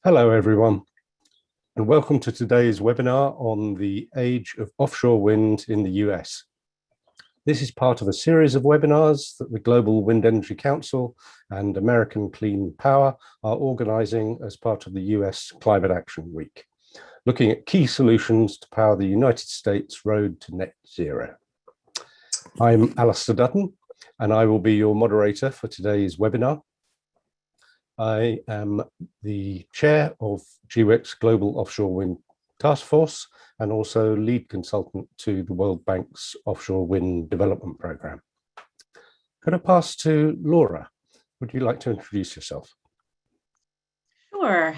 Hello, everyone, and welcome to today's webinar on the age of offshore wind in the US. This is part of a series of webinars that the Global Wind Energy Council and American Clean Power are organizing as part of the US Climate Action Week, looking at key solutions to power the United States road to net zero. I'm Alistair Dutton, and I will be your moderator for today's webinar. I am the chair of GWEC's Global Offshore Wind Task Force and also lead consultant to the World Bank's Offshore Wind Development Programme. Could I pass to Laura? Would you like to introduce yourself? Sure.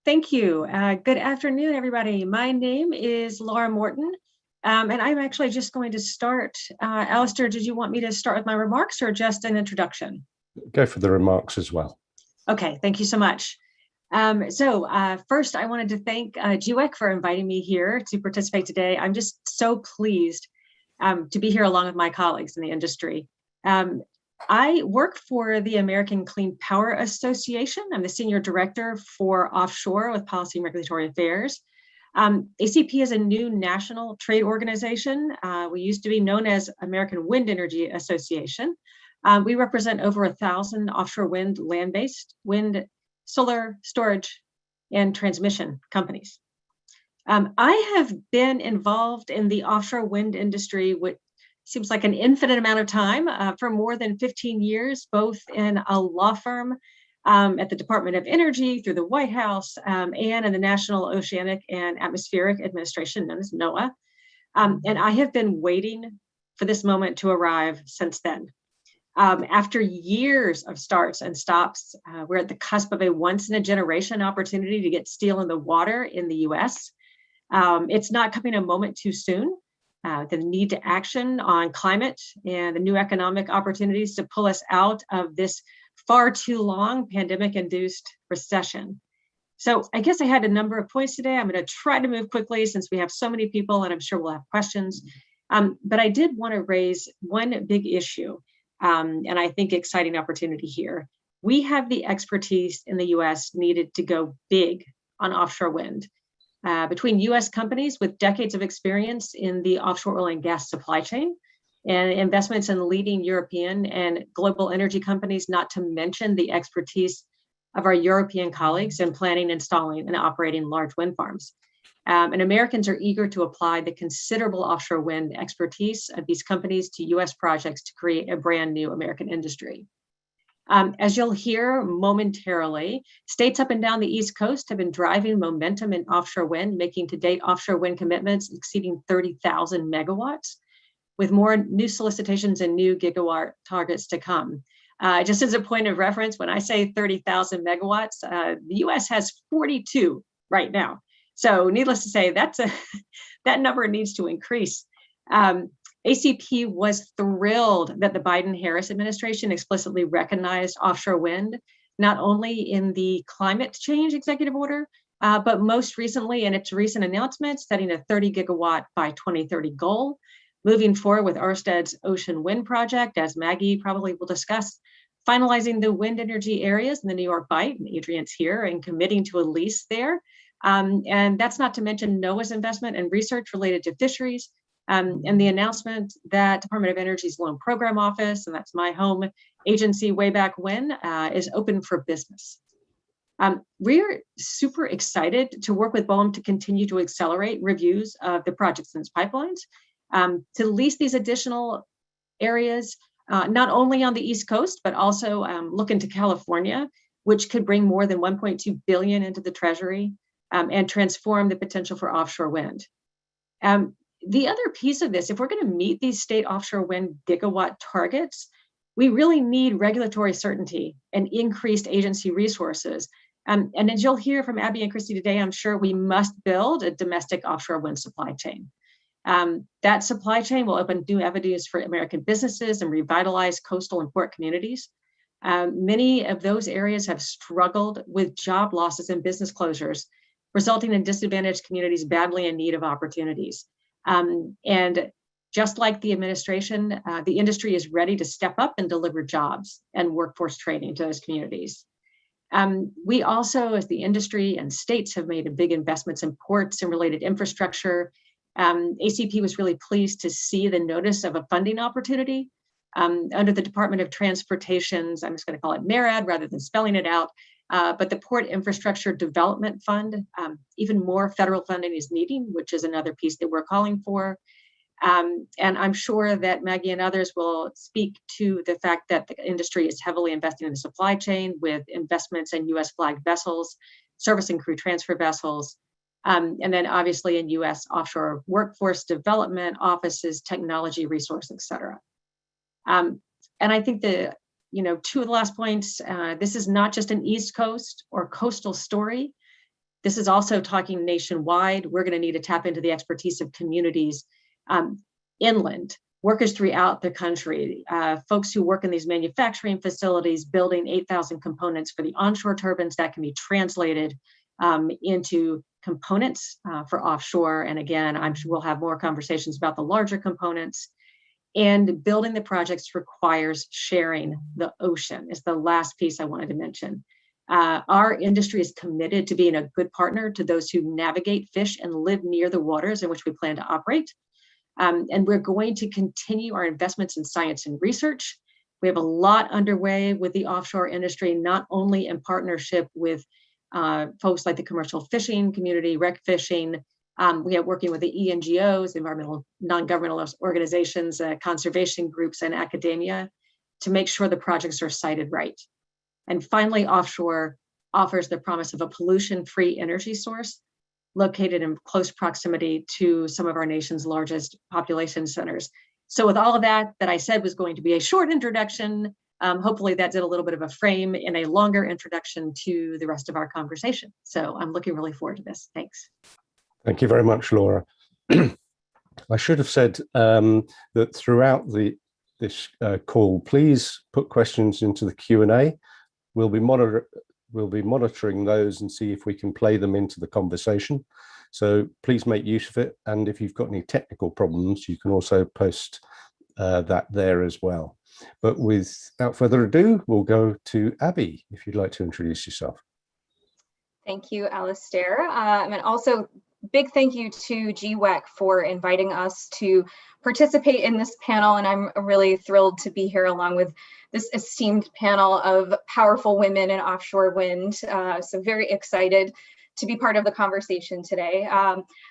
Thank you. Good afternoon, everybody. My name is Laura Morton, and I'm actually just going to start. Alistair, did you want me to start with my remarks or just an introduction? Go for the remarks as well. Okay, thank you so much. First, I wanted to thank GWEC for inviting me here to participate today. I'm just so pleased to be here along with my colleagues in the industry. I work for the American Clean Power Association. I'm the senior director for Offshore with Policy and Regulatory Affairs. ACP is a new national trade organization. We used to be known as American Wind Energy Association. We represent over 1,000 offshore wind, land-based wind, solar storage, and transmission companies. I have been involved in the offshore wind industry, which seems like an infinite amount of time, for more than 15 years, both in a law firm at the Department of Energy, through the White House, and in the National Oceanic and Atmospheric Administration, known as NOAA. And I have been waiting for this moment to arrive since then. After years of starts and stops, we're at the cusp of a once-in-a-generation opportunity to get steel in the water in the US. It's not coming a moment too soon. The need to action on climate and the new economic opportunities to pull us out of this far too long pandemic-induced recession. So I guess I had a number of points today. I'm going to try to move quickly since we have so many people and I'm sure we'll have questions. But I did want to raise one big issue. And I think exciting opportunity here. We have the expertise in the US needed to go big on offshore wind. Between US companies with decades of experience in the offshore oil and gas supply chain and investments in leading European and global energy companies, not to mention the expertise of our European colleagues in planning, installing, and operating large wind farms. And Americans are eager to apply the considerable offshore wind expertise of these companies to US projects to create a brand new American industry. As you'll hear momentarily, states up and down the East Coast have been driving momentum in offshore wind, making to date offshore wind commitments exceeding 30,000 megawatts, with more new solicitations and new gigawatt targets to come. Just as a point of reference, when I say 30,000 megawatts, the US has 42 right now. So needless to say, that number needs to increase. ACP was thrilled that the Biden-Harris administration explicitly recognized offshore wind, not only in the climate change executive order, but most recently in its recent announcement, setting a 30 gigawatt by 2030 goal, moving forward with Ørsted's Ocean Wind Project, as Maggie probably will discuss, finalizing the wind energy areas in the New York Bight, and Adrian's here, and committing to a lease there. And that's not to mention NOAA's investment and research related to fisheries, and the announcement that Department of Energy's Loan Program Office, and that's my home agency way back when, is open for business. We're super excited to work with BOEM to continue to accelerate reviews of the projects in its pipelines, to lease these additional areas, not only on the East Coast, but also look into California, which could bring more than 1.2 billion into the Treasury. And transform the potential for offshore wind. The other piece of this, if we're going to meet these state offshore wind gigawatt targets, we really need regulatory certainty and increased agency resources. And as you'll hear from Abby and Christy today, I'm sure we must build a domestic offshore wind supply chain. That supply chain will open new avenues for American businesses and revitalize coastal and port communities. Many of those areas have struggled with job losses and business closures, resulting in disadvantaged communities badly in need of opportunities. And just like the administration, the industry is ready to step up and deliver jobs and workforce training to those communities. We also, as the industry and states, have made big investments in ports and related infrastructure. ACP was really pleased to see the notice of a funding opportunity under the Department of Transportation's, I'm just going to call it MARAD rather than spelling it out, but the Port Infrastructure Development Fund. Even more federal funding is needing, which is another piece that we're calling for. And I'm sure that Maggie and others will speak to the fact that the industry is heavily investing in the supply chain with investments in US flagged vessels, service and crew transfer vessels, and then obviously in US offshore workforce development, offices, technology, resource, et cetera. And I think two of the last points, this is not just an East Coast or coastal story. This is also talking nationwide. We're going to need to tap into the expertise of communities inland, workers throughout the country, folks who work in these manufacturing facilities, building 8,000 components for the onshore turbines that can be translated into components for offshore. And again, I'm sure we'll have more conversations about the larger components. And building the projects requires sharing the ocean is the last piece I wanted to mention. Our industry is committed to being a good partner to those who navigate, fish, and live near the waters in which we plan to operate. And we're going to continue our investments in science and research. We have a lot underway with the offshore industry, not only in partnership with folks like the commercial fishing community, rec fishing. We are working with the ENGOs, environmental non-governmental organizations, conservation groups, and academia to make sure the projects are sited right. And finally, offshore offers the promise of a pollution-free energy source located in close proximity to some of our nation's largest population centers. So with all of that I said was going to be a short introduction, hopefully that did a little bit of a frame in a longer introduction to the rest of our conversation. So I'm looking really forward to this. Thanks. Thank you very much, Laura. I should have said that throughout this call, please put questions into the Q&A. We'll be monitoring those and see if we can play them into the conversation. So please make use of it. And if you've got any technical problems, you can also post that there as well. But without further ado, we'll go to Abby, if you'd like to introduce yourself. Thank you, Alistair. And also big thank you to GWEC for inviting us to participate in this panel. And I'm really thrilled to be here along with this esteemed panel of powerful women in offshore wind. So very excited to be part of the conversation today.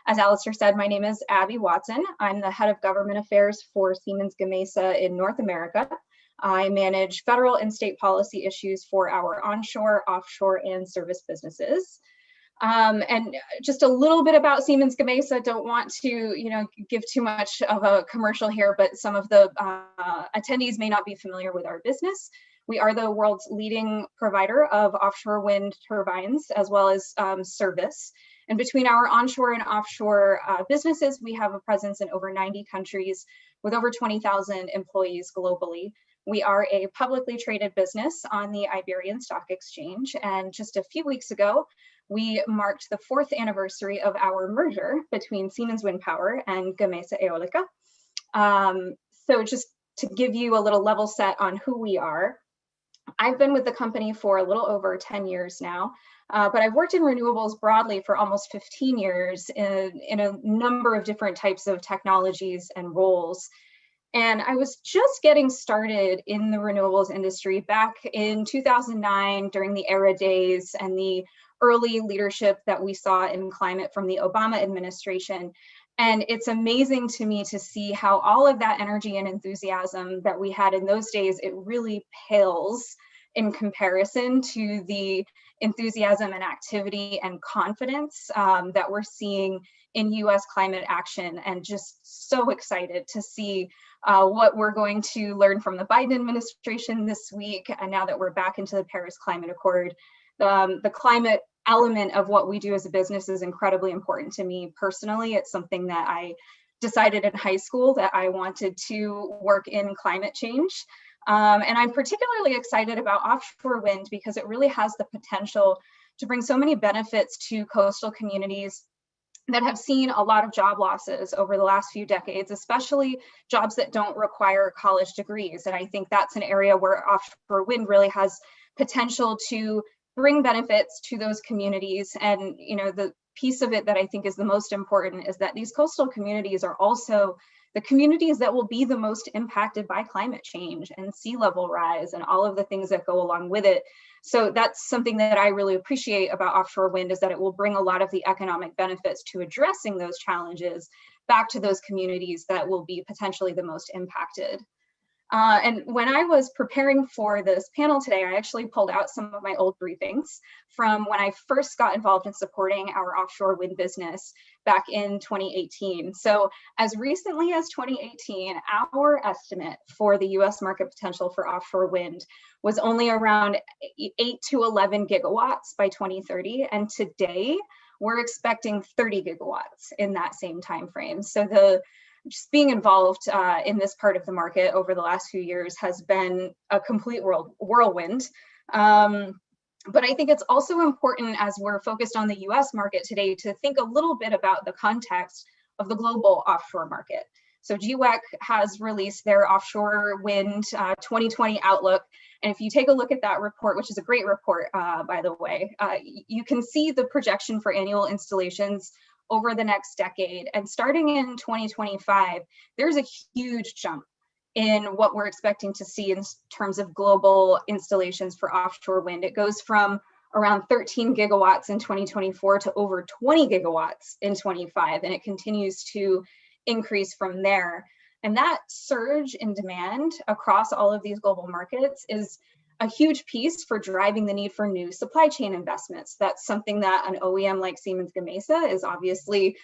As Alistair said, my name is Abby Watson. I'm the head of government affairs for Siemens Gamesa in North America. I manage federal and state policy issues for our onshore, offshore, and service businesses. And just a little bit about Siemens Gamesa. Don't want to, give too much of a commercial here, but some of the attendees may not be familiar with our business. We are the world's leading provider of offshore wind turbines, as well as service. And between our onshore and offshore businesses, we have a presence in over 90 countries with over 20,000 employees globally. We are a publicly traded business on the Iberian Stock Exchange. And just a few weeks ago, we marked the 4th anniversary of our merger between Siemens Wind Power and Gamesa Eólica. So just to give you a little level set on who we are, I've been with the company for a little over 10 years now, but I've worked in renewables broadly for almost 15 years in a number of different types of technologies and roles. And I was just getting started in the renewables industry back in 2009 during the ERA days and the early leadership that we saw in climate from the Obama administration. And it's amazing to me to see how all of that energy and enthusiasm that we had in those days, it really pales in comparison to the enthusiasm and activity and confidence that we're seeing in US climate action, and just so excited to see what we're going to learn from the Biden administration this week. And now that we're back into the Paris Climate Accord, the climate element of what we do as a business is incredibly important to me personally. It's something that I decided in high school that I wanted to work in climate change. And I'm particularly excited about offshore wind because it really has the potential to bring so many benefits to coastal communities that have seen a lot of job losses over the last few decades, especially jobs that don't require college degrees. And I think that's an area where offshore wind really has potential to bring benefits to those communities. And, you know, the piece of it that I think is the most important is that these coastal communities are also the communities that will be the most impacted by climate change and sea level rise and all of the things that go along with it. So that's something that I really appreciate about offshore wind, is that it will bring a lot of the economic benefits to addressing those challenges back to those communities that will be potentially the most impacted. And when I was preparing for this panel today, I actually pulled out some of my old briefings from when I first got involved in supporting our offshore wind business back in 2018. So as recently as 2018, our estimate for the US market potential for offshore wind was only around 8 to 11 gigawatts by 2030. And today we're expecting 30 gigawatts in that same time frame. So just being involved in this part of the market over the last few years has been a complete whirlwind. But I think it's also important, as we're focused on the US market today, to think a little bit about the context of the global offshore market. So GWEC has released their offshore wind 2020 outlook. And if you take a look at that report, which is a great report, by the way, you can see the projection for annual installations over the next decade. And starting in 2025, there's a huge jump in what we're expecting to see in terms of global installations for offshore wind. It goes from around 13 gigawatts in 2024 to over 20 gigawatts in 25, and it continues to increase from there. And that surge in demand across all of these global markets is a huge piece for driving the need for new supply chain investments. That's something that an OEM like Siemens Gamesa is obviously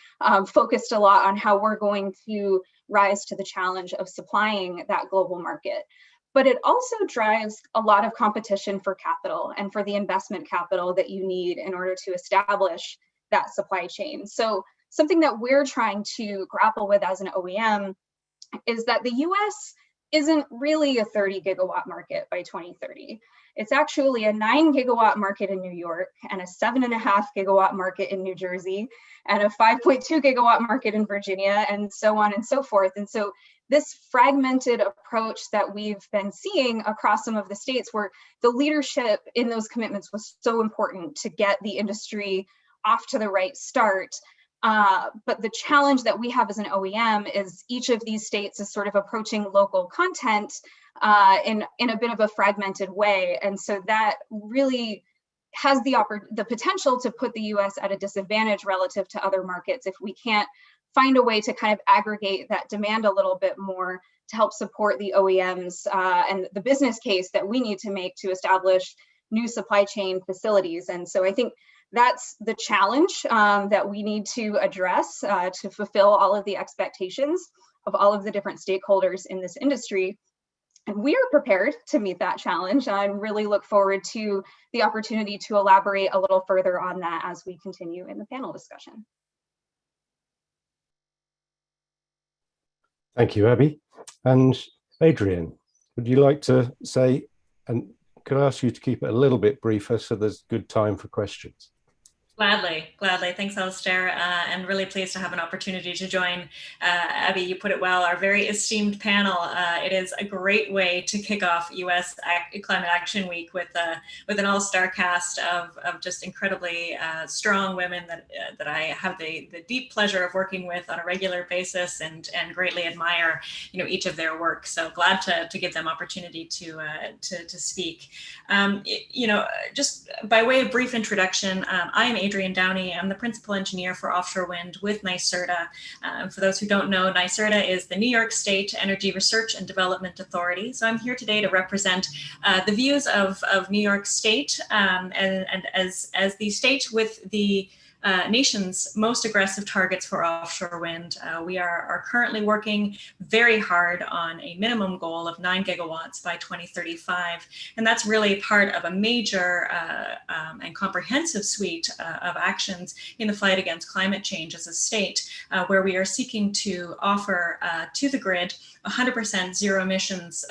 focused a lot on, how we're going to rise to the challenge of supplying that global market. But it also drives a lot of competition for capital and for the investment capital that you need in order to establish that supply chain. So something that we're trying to grapple with as an OEM is that the US isn't really a 30 gigawatt market by 2030. It's actually a 9 gigawatt market in New York, and a 7.5 gigawatt market in New Jersey, and a 5.2 gigawatt market in Virginia, and so on and so forth. And so this fragmented approach that we've been seeing across some of the states, where the leadership in those commitments was so important to get the industry off to the right start. But the challenge that we have as an OEM is each of these states is sort of approaching local content in a bit of a fragmented way. And so that really has the potential to put the US at a disadvantage relative to other markets if we can't find a way to kind of aggregate that demand a little bit more to help support the OEMs and the business case that we need to make to establish new supply chain facilities. And so I think that's the challenge that we need to address to fulfill all of the expectations of all of the different stakeholders in this industry. And we are prepared to meet that challenge. I really look forward to the opportunity to elaborate a little further on that as we continue in the panel discussion. Thank you, Abby. And Adrian, would you like to say, and could I ask you to keep it a little bit briefer so there's good time for questions? Gladly. Thanks, Alistair, and really pleased to have an opportunity to join. Abby, you put it well, our very esteemed panel. It is a great way to kick off US Climate Action Week with an all-star cast of just incredibly strong women that I have the deep pleasure of working with on a regular basis and greatly admire, each of their work. So glad to give them opportunity to speak. Just by way of brief introduction, I am Adrian Downey. I'm the principal engineer for offshore wind with NYSERDA. For those who don't know, NYSERDA is the New York State Energy Research and Development Authority. So I'm here today to represent the views of New York State and as the state with the nation's most aggressive targets for offshore wind. We are currently working very hard on a minimum goal of 9 gigawatts by 2035. And that's really part of a major and comprehensive suite of actions in the fight against climate change as a state, where we are seeking to offer to the grid 100% zero emissions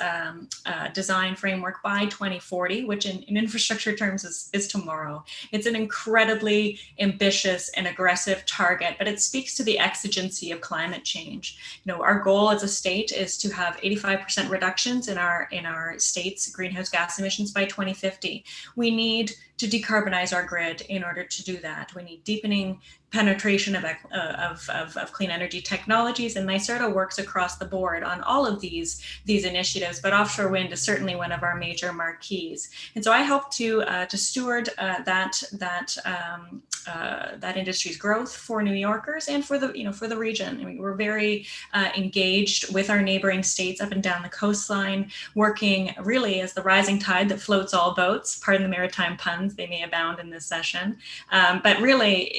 design framework by 2040, which in infrastructure terms is tomorrow. It's an incredibly ambitious ambitious and aggressive target, but it speaks to the exigency of climate change. Our goal as a state is to have 85% reductions in our state's greenhouse gas emissions by 2050. We need to decarbonize our grid in order to do that. We need deepening penetration of clean energy technologies, and NYSERDA works across the board on all of these initiatives, but offshore wind is certainly one of our major marquees. And so I help to steward that industry's growth for New Yorkers and for the region. I mean, we're very engaged with our neighboring states up and down the coastline, working really as the rising tide that floats all boats. Pardon the maritime puns, they may abound in this session, but really,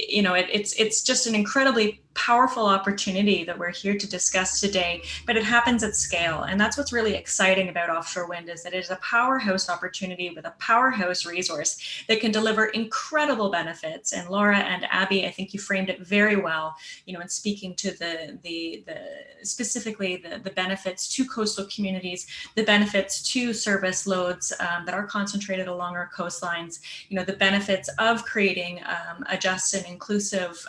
it's just an incredibly powerful opportunity that we're here to discuss today, but it happens at scale. And that's what's really exciting about offshore wind, is that it is a powerhouse opportunity with a powerhouse resource that can deliver incredible benefits. And Laura and Abby, I think you framed it very well, in speaking to the specifically the benefits to coastal communities, the benefits to service loads that are concentrated along our coastlines, the benefits of creating a just and inclusive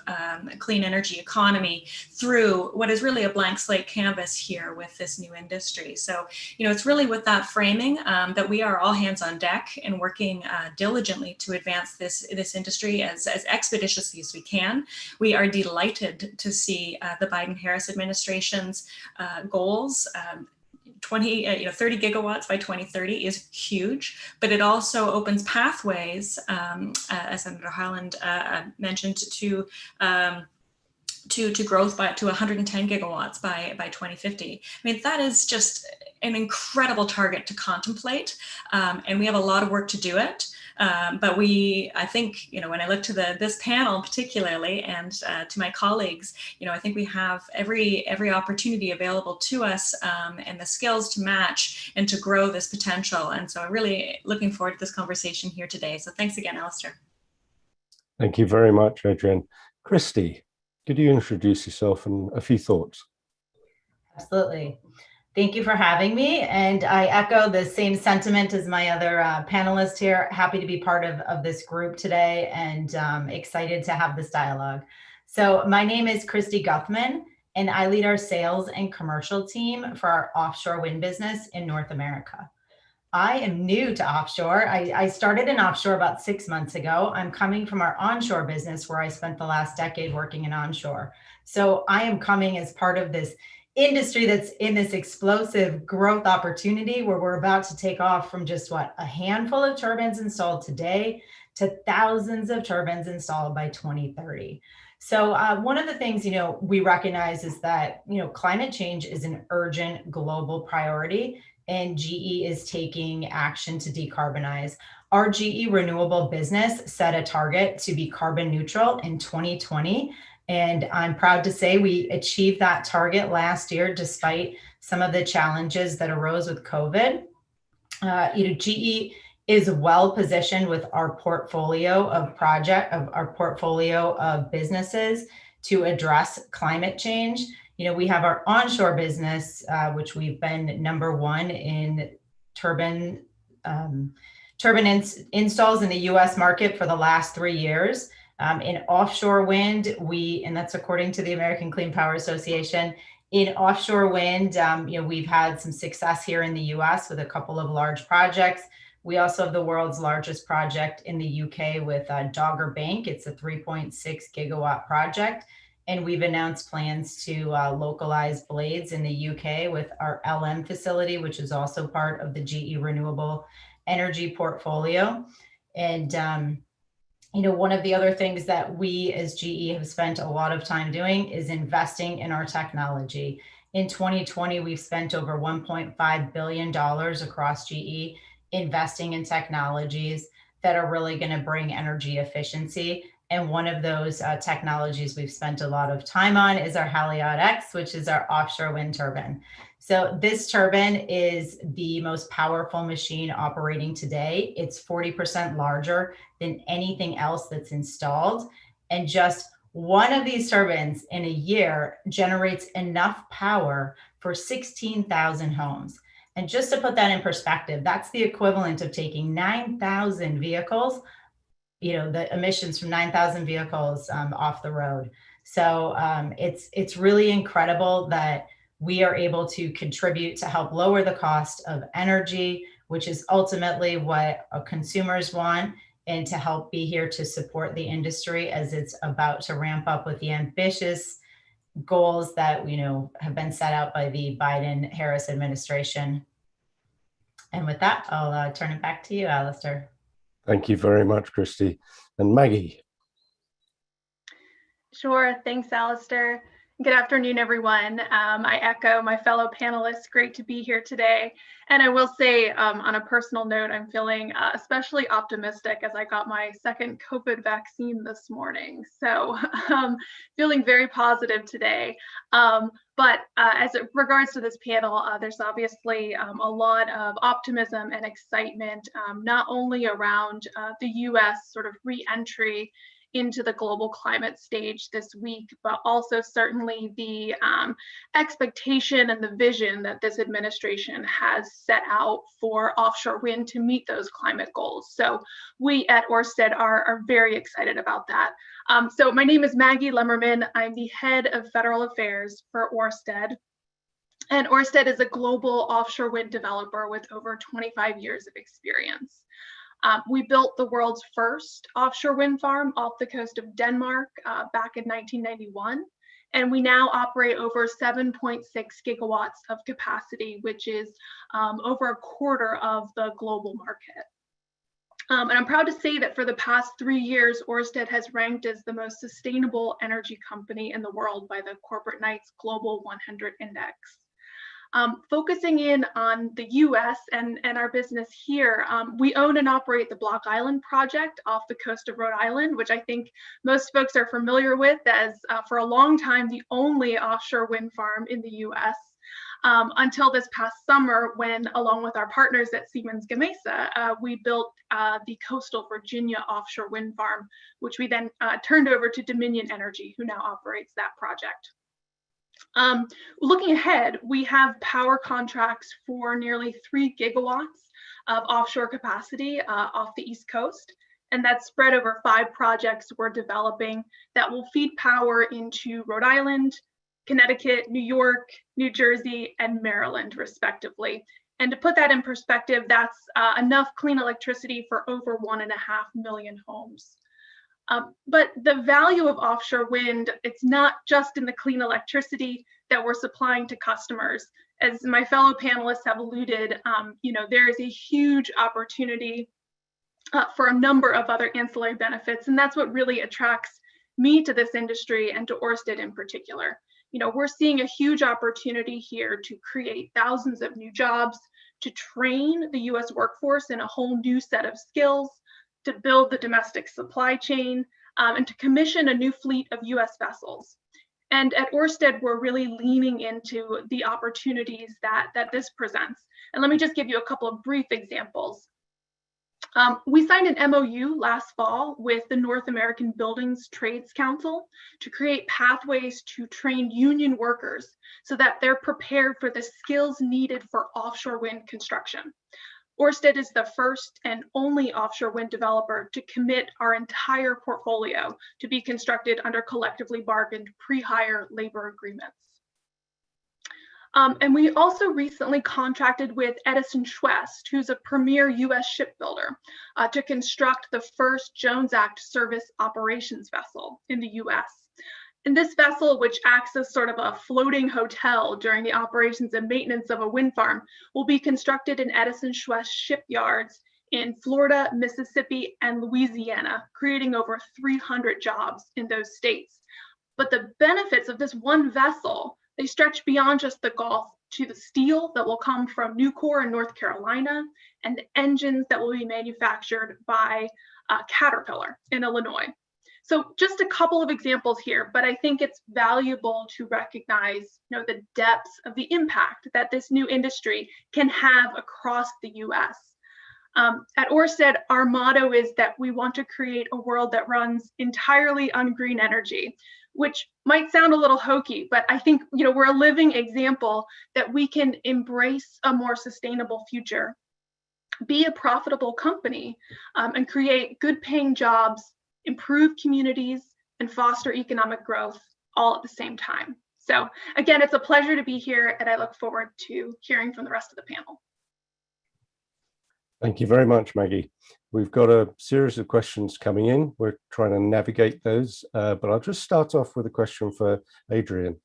clean energy economy through what is really a blank slate canvas here with this new industry. So, it's really with that framing that we are all hands on deck and working diligently to advance this industry as expeditiously as we can. We are delighted to see the Biden-Harris administration's goals. 30 gigawatts by 2030 is huge, but it also opens pathways, as Senator Haaland mentioned, to growth to 110 gigawatts by 2050. I mean, that is just an incredible target to contemplate, and we have a lot of work to do it. But I think, when I look to this panel particularly, and to my colleagues, I think we have every opportunity available to us, and the skills to match and to grow this potential. And so I'm really looking forward to this conversation here today. So thanks again, Alistair. Thank you very much, Adrienne. Christy, could you introduce yourself and a few thoughts? Absolutely. Thank you for having me. And I echo the same sentiment as my other panelists here. Happy to be part of this group today, and excited to have this dialogue. So my name is Christy Gutman, and I lead our sales and commercial team for our offshore wind business in North America. I am new to offshore. I started in offshore about 6 months ago. I'm coming from our onshore business, where I spent the last decade working in onshore. So I am coming as part of this industry that's in this explosive growth opportunity, where we're about to take off from just a handful of turbines installed today to thousands of turbines installed by 2030. So one of the things, we recognize is that, climate change is an urgent global priority, and GE is taking action to decarbonize. Our GE renewable business set a target to be carbon neutral in 2020. And I'm proud to say we achieved that target last year, despite some of the challenges that arose with COVID. GE is well positioned with our portfolio of businesses to address climate change. We have our onshore business, which we've been number one in turbine installs in the U.S. market for the last 3 years. In offshore wind, and that's according to the American Clean Power Association, in offshore wind, we've had some success here in the US with a couple of large projects. We also have the world's largest project in the UK with Dogger Bank. It's a 3.6 gigawatt project. And we've announced plans to localize blades in the UK with our LM facility, which is also part of the GE Renewable Energy portfolio. And one of the other things that we as GE have spent a lot of time doing is investing in our technology. In 2020, we've spent over $1.5 billion across GE investing in technologies that are really going to bring energy efficiency. And one of those technologies we've spent a lot of time on is our Haliade X, which is our offshore wind turbine. So this turbine is the most powerful machine operating today. It's 40% larger than anything else that's installed. And just one of these turbines in a year generates enough power for 16,000 homes. And just to put that in perspective, that's the equivalent of taking 9,000 vehicles the emissions from 9,000 vehicles off the road. So it's really incredible that we are able to contribute to help lower the cost of energy, which is ultimately what consumers want, and to help be here to support the industry as it's about to ramp up with the ambitious goals that have been set out by the Biden-Harris administration. And with that, I'll turn it back to you, Alistair. Thank you very much, Christy. And Maggie. Sure, thanks, Alistair. Good afternoon, everyone. I echo my fellow panelists. Great to be here today. And I will say, on a personal note, I'm feeling especially optimistic as I got my second COVID vaccine this morning. So feeling very positive today. But as it regards to this panel, there's obviously a lot of optimism and excitement, not only around the US sort of re-entry into the global climate stage this week, but also certainly the expectation and the vision that this administration has set out for offshore wind to meet those climate goals. So we at Ørsted are very excited about that. So my name is Maggie Lemmerman. I'm the head of federal affairs for Ørsted. And Ørsted is a global offshore wind developer with over 25 years of experience. We built the world's first offshore wind farm off the coast of Denmark back in 1991, and we now operate over 7.6 gigawatts of capacity, which is over a quarter of the global market. And I'm proud to say that for the past 3 years, Ørsted has ranked as the most sustainable energy company in the world by the Corporate Knights Global 100 Index. Focusing in on the US and our business here, we own and operate the Block Island project off the coast of Rhode Island, which I think most folks are familiar with as for a long time the only offshore wind farm in the US, until this past summer when, along with our partners at Siemens Gamesa, we built the Coastal Virginia offshore wind farm, which we then turned over to Dominion Energy, who now operates that project. Looking ahead, we have power contracts for nearly 3 gigawatts of offshore capacity off the East Coast, and that's spread over 5 projects we're developing that will feed power into Rhode Island, Connecticut, New York, New Jersey, and Maryland, respectively. And to put that in perspective, that's enough clean electricity for over 1.5 million homes. But the value of offshore wind, it's not just in the clean electricity that we're supplying to customers. As my fellow panelists have alluded, there is a huge opportunity for a number of other ancillary benefits, and that's what really attracts me to this industry and to Ørsted in particular. We're seeing a huge opportunity here to create thousands of new jobs, to train the US workforce in a whole new set of skills, to build the domestic supply chain, and to commission a new fleet of US vessels. And at Ørsted, we're really leaning into the opportunities that this presents. And let me just give you a couple of brief examples. We signed an MOU last fall with the North American Buildings Trades Council to create pathways to train union workers so that they're prepared for the skills needed for offshore wind construction. Ørsted is the first and only offshore wind developer to commit our entire portfolio to be constructed under collectively bargained pre-hire labor agreements. And we also recently contracted with Edison Schwest, who's a premier US shipbuilder, to construct the first Jones Act service operations vessel in the US. And this vessel, which acts as sort of a floating hotel during the operations and maintenance of a wind farm, will be constructed in Edison Schwest shipyards in Florida, Mississippi, and Louisiana, creating over 300 jobs in those states. But the benefits of this one vessel, they stretch beyond just the Gulf to the steel that will come from Nucor in North Carolina and the engines that will be manufactured by Caterpillar in Illinois. So just a couple of examples here, but I think it's valuable to recognize the depths of the impact that this new industry can have across the US. At Ørsted, our motto is that we want to create a world that runs entirely on green energy, which might sound a little hokey, but I think we're a living example that we can embrace a more sustainable future. be a profitable company, and create good paying jobs, improve communities, and foster economic growth all at the same time. So again, it's a pleasure to be here, and I look forward to hearing from the rest of the panel. Thank you very much, Maggie. We've got a series of questions coming in. We're trying to navigate those, but I'll just start off with a question for Adrian.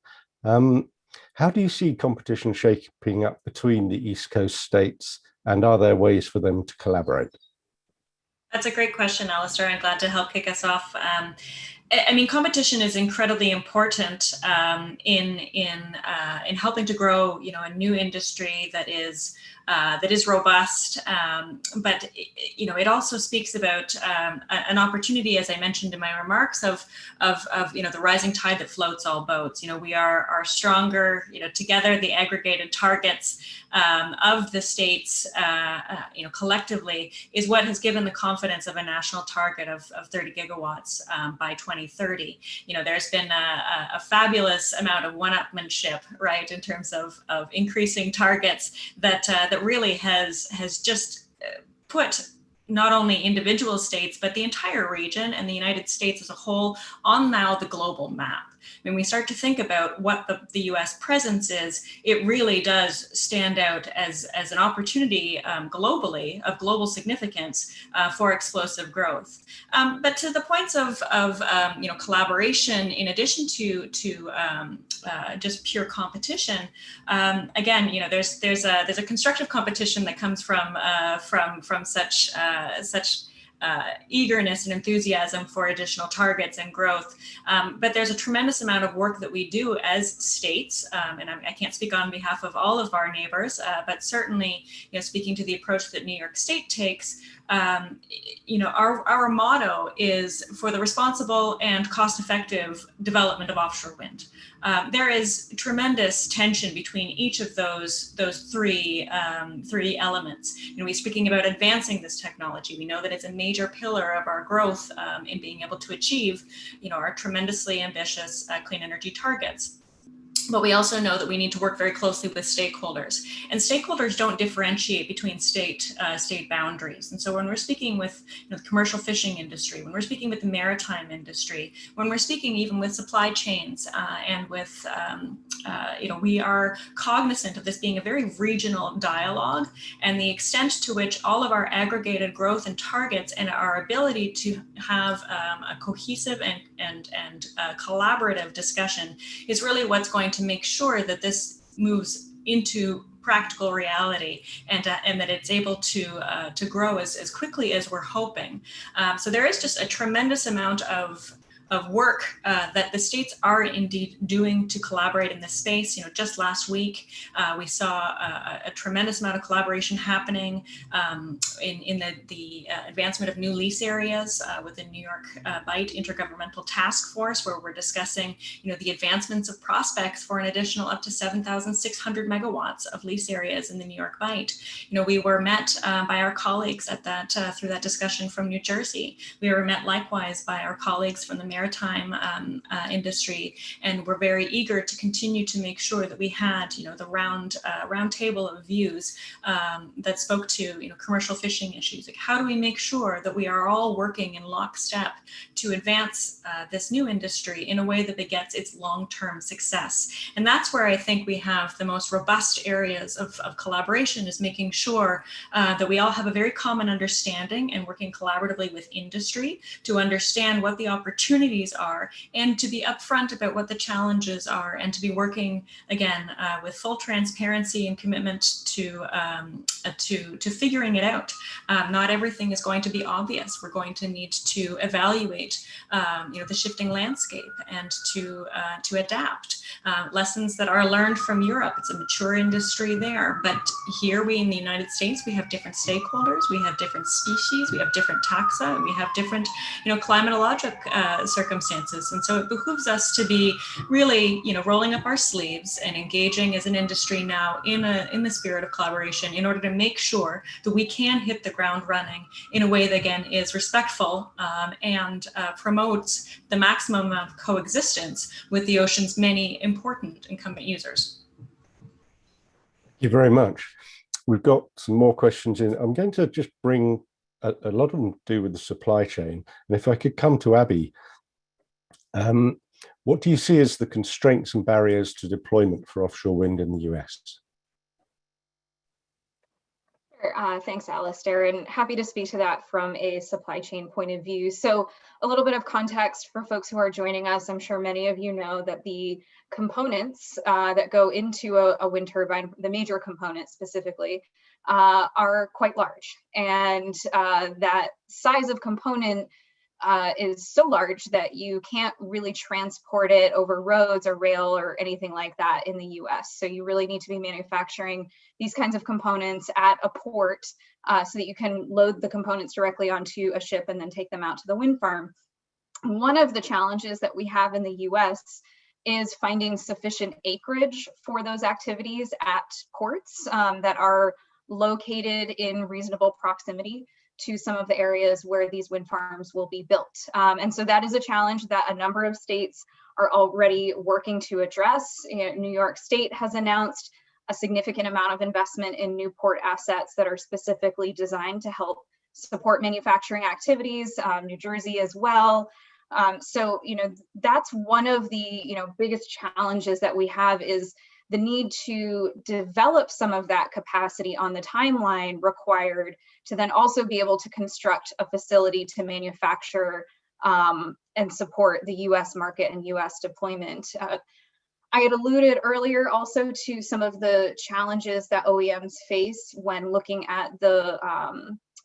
How do you see competition shaping up between the East Coast states, and are there ways for them to collaborate? That's a great question, Alistair. I'm glad to help kick us off. I mean, competition is incredibly important in helping to grow, a new industry that is robust. But it also speaks about an opportunity, as I mentioned in my remarks, of the rising tide that floats all boats. We are stronger. Together, the aggregated targets of the states, collectively, is what has given the confidence of a national target of 30 gigawatts by 2030. There's been a fabulous amount of one-upmanship, right, in terms of increasing targets that really has just put not only individual states, but the entire region and the United States as a whole on now the global map. When we start to think about what the US presence is, it really does stand out as an opportunity globally of global significance for explosive growth. But to the points of collaboration, in addition to just pure competition, again, there's a constructive competition that comes from such eagerness and enthusiasm for additional targets and growth. But there's a tremendous amount of work that we do as states, and I can't speak on behalf of all of our neighbors, but certainly, speaking to the approach that New York State takes, our motto is for the responsible and cost-effective development of offshore wind. There is tremendous tension between each of those three elements. We're speaking about advancing this technology. We know that it's a major pillar of our growth in being able to achieve, our tremendously ambitious clean energy targets. But we also know that we need to work very closely with stakeholders, and stakeholders don't differentiate between state boundaries. And so when we're speaking with the commercial fishing industry, when we're speaking with the maritime industry, when we're speaking even with supply chains, and with we are cognizant of this being a very regional dialogue, and the extent to which all of our aggregated growth and targets and our ability to have a cohesive and collaborative discussion is really what's going to make sure that this moves into practical reality, and that it's able to grow as quickly as we're hoping. So there is just a tremendous amount of work that the states are indeed doing to collaborate in this space. Just last week, we saw a tremendous amount of collaboration happening in the advancement of new lease areas with the New York Bight Intergovernmental Task Force, where we're discussing, the advancements of prospects for an additional up to 7,600 megawatts of lease areas in the New York Bight. We were met by our colleagues at that through that discussion from New Jersey. We were met likewise by our colleagues from the maritime industry, and we're very eager to continue to make sure that we had, the round table of views that spoke to, commercial fishing issues. Like, how do we make sure that we are all working in lockstep to advance this new industry in a way that begets its long-term success? And that's where I think we have the most robust areas of collaboration, is making sure that we all have a very common understanding and working collaboratively with industry to understand what the opportunities are, and to be upfront about what the challenges are, and to be working again with full transparency and commitment to figuring it out. Not everything is going to be obvious. We're going to need to evaluate the shifting landscape and to adapt. Lessons that are learned from Europe. It's a mature industry there, but here we in the United States, we have different stakeholders, we have different species, we have different taxa, we have different climatologic circumstances. And so it behooves us to be really, rolling up our sleeves and engaging as an industry now in the spirit of collaboration, in order to make sure that we can hit the ground running in a way that, again, is respectful and promotes the maximum amount of coexistence with the ocean's many important incumbent users. Thank you very much. we've got some more questions in. I'm going to just bring a lot of them to do with the supply chain. And if I could come to Abby, what do you see as the constraints and barriers to deployment for offshore wind in the US? Thanks, Alistair, and happy to speak to that from a supply chain point of view. So a little bit of context for folks who are joining us. I'm sure many of you know that the components that go into a wind turbine, the major components specifically, are quite large. And that size of component is so large that you can't really transport it over roads or rail or anything like that in the US. So you really need to be manufacturing these kinds of components at a port so that you can load the components directly onto a ship and then take them out to the wind farm. One of the challenges that we have in the US is finding sufficient acreage for those activities at ports that are located in reasonable proximity to some of the areas where these wind farms will be built. And so that is a challenge that a number of states are already working to address. New York State has announced a significant amount of investment in new port assets that are specifically designed to help support manufacturing activities, New Jersey as well. So, that's one of the, biggest challenges that we have is the need to develop some of that capacity on the timeline required to then also be able to construct a facility to manufacture and support the US market and US deployment. I had alluded earlier also to some of the challenges that OEMs face when looking at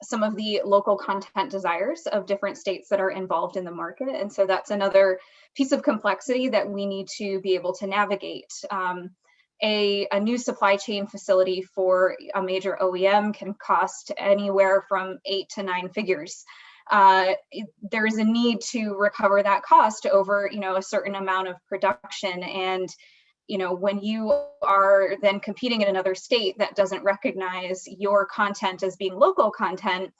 some of the local content desires of different states that are involved in the market. And so that's another piece of complexity that we need to be able to navigate. A new supply chain facility for a major OEM can cost anywhere from 8 to 9 figures. There is a need to recover that cost over, a certain amount of production. And, when you are then competing in another state that doesn't recognize your content as being local content,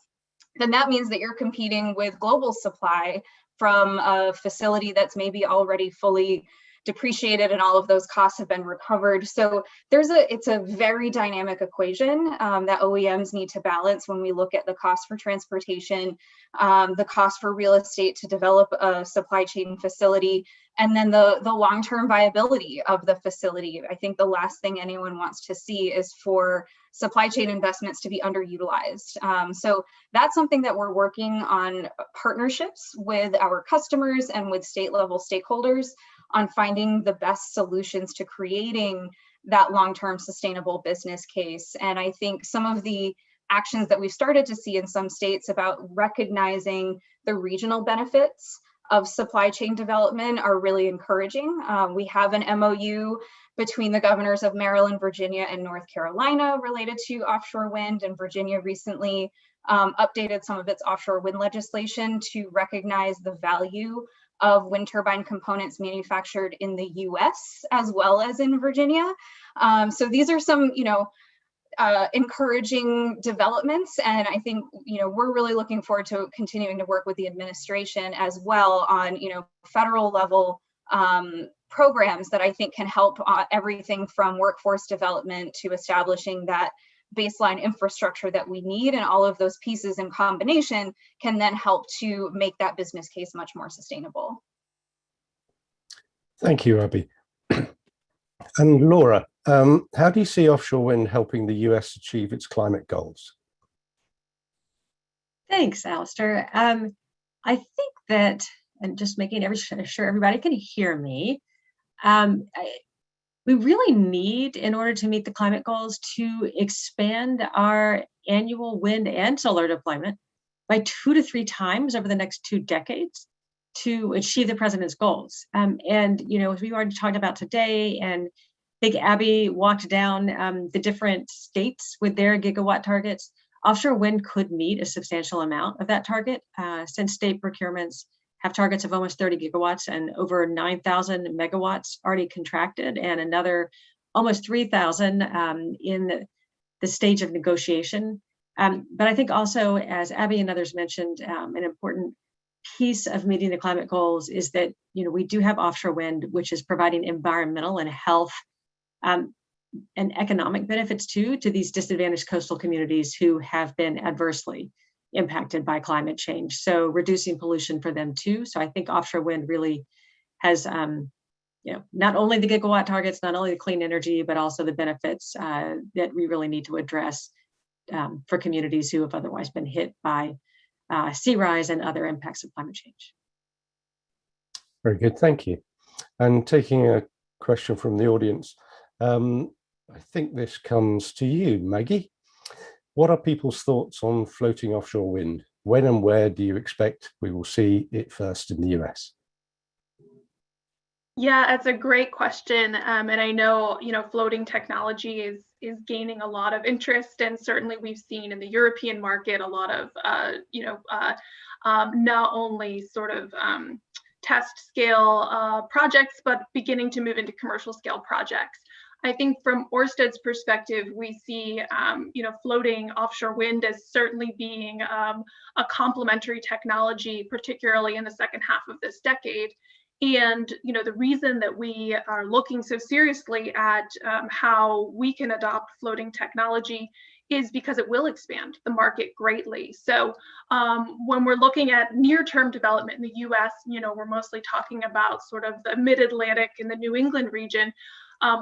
then that means that you're competing with global supply from a facility that's maybe already fully depreciated and all of those costs have been recovered. So it's a very dynamic equation that OEMs need to balance when we look at the cost for transportation, the cost for real estate to develop a supply chain facility, and then the long-term viability of the facility. I think the last thing anyone wants to see is for supply chain investments to be underutilized. So that's something that we're working on partnerships with our customers and with state level stakeholders on finding the best solutions to creating that long-term sustainable business case. And I think some of the actions that we've started to see in some states about recognizing the regional benefits of supply chain development are really encouraging. We have an MOU between the governors of Maryland, Virginia, and North Carolina related to offshore wind, and Virginia recently updated some of its offshore wind legislation to recognize the value of wind turbine components manufactured in the US as well as in Virginia. So these are some, encouraging developments. And I think, we're really looking forward to continuing to work with the administration as well on, federal level programs that I think can help everything from workforce development to establishing that baseline infrastructure that we need, and all of those pieces in combination can then help to make that business case much more sustainable. Thank you, Abby. And Laura, how do you see offshore wind helping the US achieve its climate goals? Thanks, Alistair. I think that, and just making sure everybody can hear me, we really need, in order to meet the climate goals, to expand our annual wind and solar deployment by 2 to 3 times over the next 2 decades to achieve the president's goals. And, as we already talked about today, and I think Abby walked down the different states with their gigawatt targets, offshore wind could meet a substantial amount of that target, since state procurements have targets of almost 30 gigawatts and over 9,000 megawatts already contracted, and another almost 3,000 in the stage of negotiation. But I think also, as Abby and others mentioned, an important piece of meeting the climate goals is that we do have offshore wind, which is providing environmental and health and economic benefits too to these disadvantaged coastal communities who have been adversely impacted by climate change. So reducing pollution for them too. So I think offshore wind really has, not only the gigawatt targets, not only the clean energy, but also the benefits that we really need to address for communities who have otherwise been hit by sea rise and other impacts of climate change. Very good, thank you. And taking a question from the audience, I think this comes to you, Maggie. What are people's thoughts on floating offshore wind? When and where do you expect we will see it first in the US? Yeah, that's a great question. And I know, floating technology is gaining a lot of interest, and certainly we've seen in the European market a lot of, not only sort of test scale projects, but beginning to move into commercial scale projects. I think from Ørsted's perspective, we see, floating offshore wind as certainly being a complementary technology, particularly in the second half of this decade. And, the reason that we are looking so seriously at how we can adopt floating technology is because it will expand the market greatly. So when we're looking at near-term development in the US, we're mostly talking about sort of the mid-Atlantic and the New England region.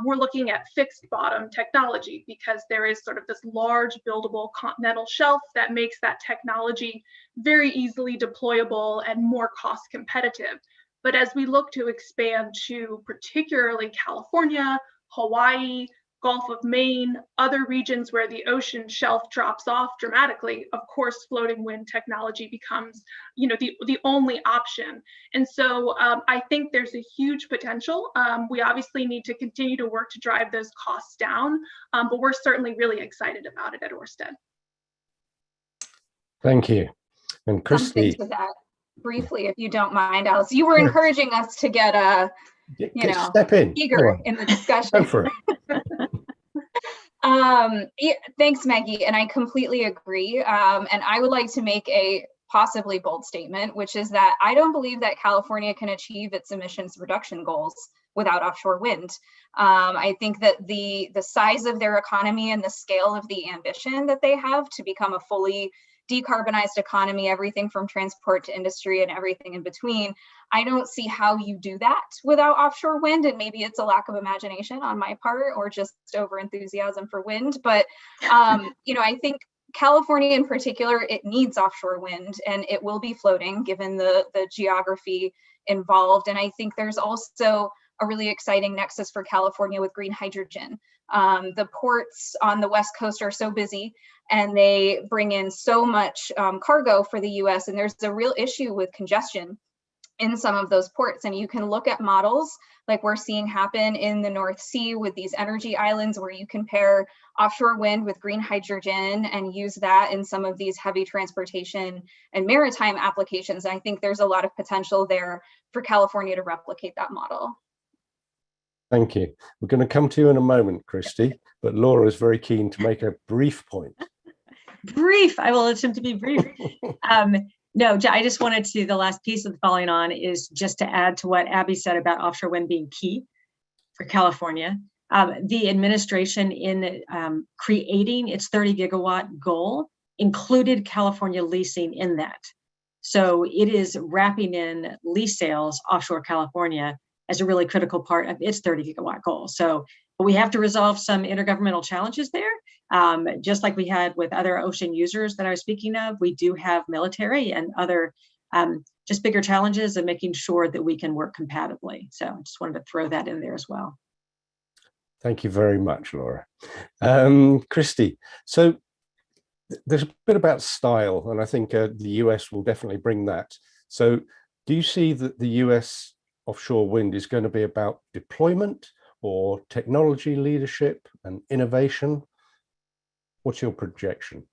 We're looking at fixed bottom technology because there is sort of this large buildable continental shelf that makes that technology very easily deployable and more cost competitive. But as we look to expand to particularly California, Hawaii, Gulf of Maine, other regions where the ocean shelf drops off dramatically, of course, floating wind technology becomes, the only option. And so I think there's a huge potential. We obviously need to continue to work to drive those costs down, but we're certainly really excited about it at Ørsted. Thank you. And Christy. Something to that briefly, if you don't mind, Alice. You were encouraging us to get step in. Eager in the discussion. Go for it. Thanks, Maggie, and I completely agree. And I would like to make a possibly bold statement, which is that I don't believe that California can achieve its emissions reduction goals without offshore wind. I think that the size of their economy and the scale of the ambition that they have to become a fully decarbonized economy, everything from transport to industry and everything in between, I don't see how you do that without offshore wind. And maybe it's a lack of imagination on my part or just over enthusiasm for wind. But, I think California in particular, it needs offshore wind and it will be floating given the geography involved. And I think there's also a really exciting nexus for California with green hydrogen. The ports on the West Coast are so busy and they bring in so much cargo for the US, and there's a real issue with congestion in some of those ports. And you can look at models like we're seeing happen in the North Sea with these energy islands where you can pair offshore wind with green hydrogen and use that in some of these heavy transportation and maritime applications. And I think there's a lot of potential there for California to replicate that model. Thank you. We're going to come to you in a moment, Christy, but Laura is very keen to make a brief point. Brief, I will attempt to be brief. No, I just wanted to, the last piece of the following on is just to add to what Abby said about offshore wind being key for California. The administration in creating its 30 gigawatt goal included California leasing in that. So it is wrapping in lease sales offshore California as a really critical part of its 30 gigawatt goal. So we have to resolve some intergovernmental challenges there. Just like we had with other ocean users that I was speaking of, we do have military and other just bigger challenges of making sure that we can work compatibly. So I just wanted to throw that in there as well. Thank you very much, Laura. Christy, so there's a bit about style, and I think the US will definitely bring that. So do you see that the US offshore wind is going to be about deployment or technology leadership and innovation? What's your projection?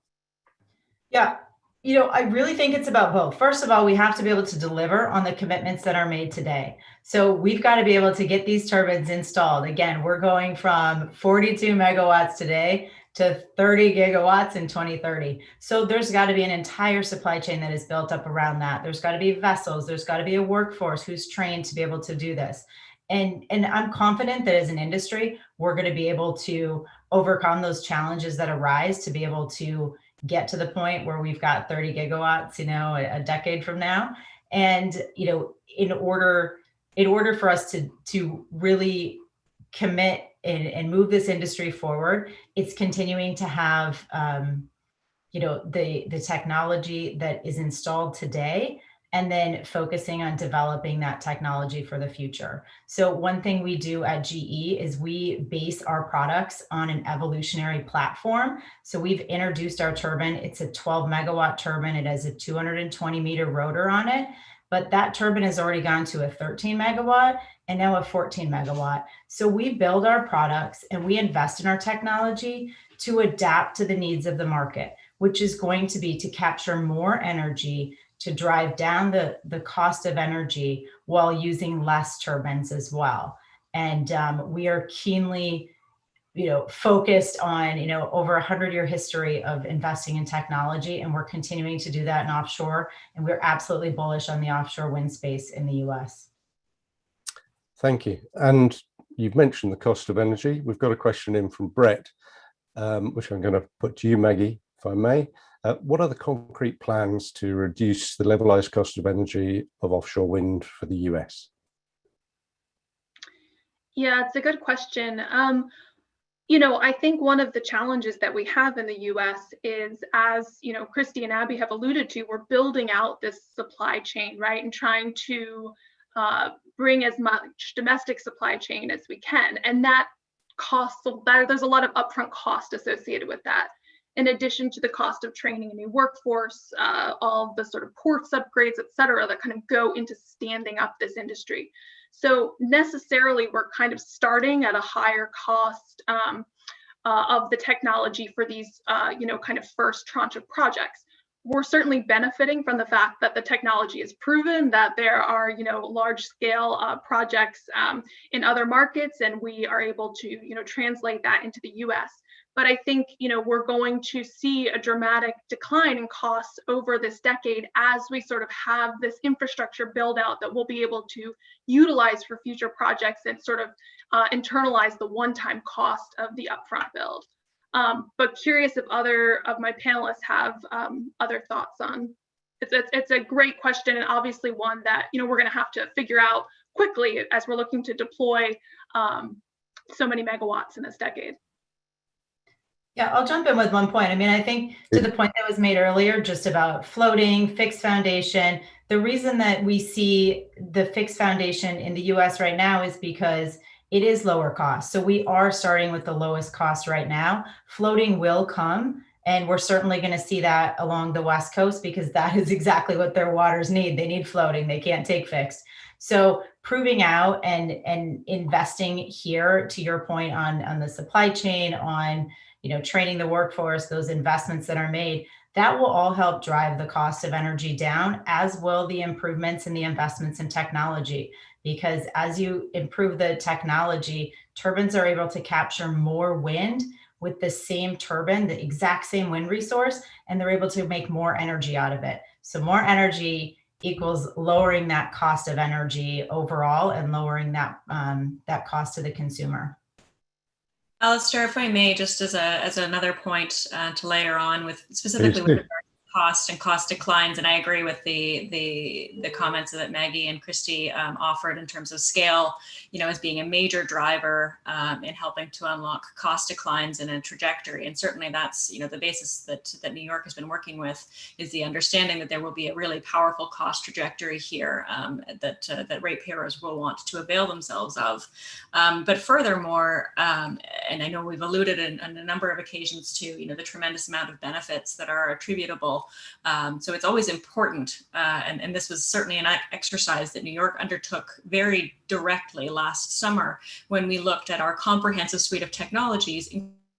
Yeah, I really think it's about both. First of all, we have to be able to deliver on the commitments that are made today. So we've got to be able to get these turbines installed. Again, we're going from 42 megawatts today to 30 gigawatts in 2030. So there's got to be an entire supply chain that is built up around that. There's got to be vessels. There's got to be a workforce who's trained to be able to do this. And I'm confident that as an industry, we're going to be able to overcome those challenges that arise to be able to get to the point where we've got 30 gigawatts, a decade from now. And, in order for us to really commit and move this industry forward, it's continuing to have, the technology that is installed today, and then focusing on developing that technology for the future. So one thing we do at GE is we base our products on an evolutionary platform. So we've introduced our turbine. It's a 12 megawatt turbine. It has a 220 meter rotor on it, but that turbine has already gone to a 13 megawatt and now a 14 megawatt. So we build our products and we invest in our technology to adapt to the needs of the market, which is going to be to capture more energy, to drive down the cost of energy while using less turbines as well. And we are keenly, focused on, over 100-year history of investing in technology, and we're continuing to do that in offshore. And we're absolutely bullish on the offshore wind space in the US. Thank you. And you've mentioned the cost of energy. We've got a question in from Brett, which I'm going to put to you, Maggie, if I may. What are the concrete plans to reduce the levelized cost of energy of offshore wind for the US? Yeah, it's a good question. I think one of the challenges that we have in the US is, as Christy and Abby have alluded to, we're building out this supply chain, right? And trying to bring as much domestic supply chain as we can. And that costs, there's a lot of upfront cost associated with that. In addition to the cost of training a new workforce, all the sort of ports upgrades, et cetera, that kind of go into standing up this industry. So necessarily, we're kind of starting at a higher cost of the technology for these, kind of first tranche of projects. We're certainly benefiting from the fact that the technology is proven, that there are, large scale projects in other markets, and we are able to, translate that into the US. But I think, we're going to see a dramatic decline in costs over this decade as we sort of have this infrastructure build out that we'll be able to utilize for future projects and sort of internalize the one-time cost of the upfront build. But curious if other of my panelists have other thoughts on. It's a great question, and obviously one that we're going to have to figure out quickly as we're looking to deploy so many megawatts in this decade. Yeah, I'll jump in with one point. I mean, I think to the point that was made earlier, just about floating, fixed foundation, the reason that we see the fixed foundation in the US right now is because it is lower cost. So we are starting with the lowest cost right now. Floating will come, and we're certainly going to see that along the West Coast because that is exactly what their waters need. They need floating. They can't take fixed. So proving out and investing here, to your point on the supply chain, on training the workforce, those investments that are made, that will all help drive the cost of energy down, as will the improvements in the investments in technology. Because as you improve the technology, turbines are able to capture more wind with the same turbine, the exact same wind resource, and they're able to make more energy out of it. So more energy equals lowering that cost of energy overall and lowering that cost to the consumer. Alistair, if I may, just as another point to layer on with specifically with regard to cost and cost declines, and I agree with the comments that Maggie and Christy offered in terms of scale, as being a major driver in helping to unlock cost declines in a trajectory. And certainly that's, the basis that New York has been working with is the understanding that there will be a really powerful cost trajectory here that ratepayers will want to avail themselves of. But furthermore, and I know we've alluded on a number of occasions to, the tremendous amount of benefits that are attributable. So it's always important, and this was certainly an exercise that New York undertook very directly last summer when we looked at our comprehensive suite of technologies,